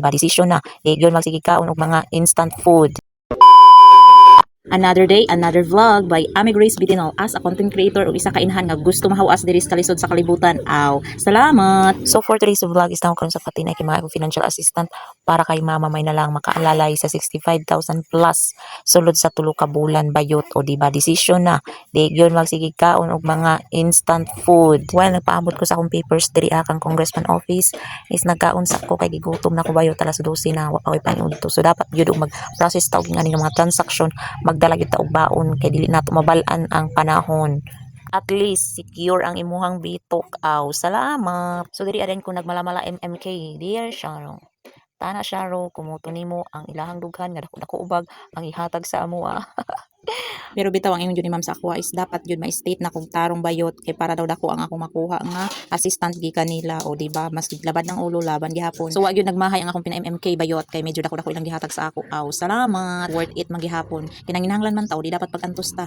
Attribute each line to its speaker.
Speaker 1: Diba, desisyon na. Yun magsige kaon og mga instant food.
Speaker 2: Another day, another vlog by Amy Grace Bitinol as a content creator o isa ka inhan nga gusto mahawas diri sa kalisod sa kalibutan. Aw, salamat!
Speaker 1: So for today's vlog is na karon sa patinay kay mga financial assistant para kay mama may na lang makaalalay sa 65,000 plus sulod sa tulo ka bulan bayot o diba decision na. Di yun magsige kaon og mga instant food. While nagpaabot ko sa akong papers diri akang congressman office is nagkaon sa ko kay gigutom na ko bayot alas 12 na wa pa koy panundo. So dapat gyud mag-process ta og nga mga transaction magdala gyud ta og baon kay dili nato mabalaan ang panahon. At least secure ang imuhang bitok. Aw, salamat. So diri adan ko nagmalamala MMK. Dear Sharo, tana Sharo, kumuto nimo ang ilahang dughan nga dako ubag ang ihatag sa amoa.
Speaker 2: Pero bitaw ang ingon jud ni ma'am sa ako is dapat jud ma-state na kung tarong bayot kay para daw dako ang ako makuha nga assistant gikan nila o di ba mas labad ng ulo laban gihapon. So wa gyud nagmahay ang akong pina-MMK bayot kay medyo dako ilang gihatag sa ako. Aw, salamat. Worth it man gihapon. Kinanginahanglan man taw di dapat pagantos ta.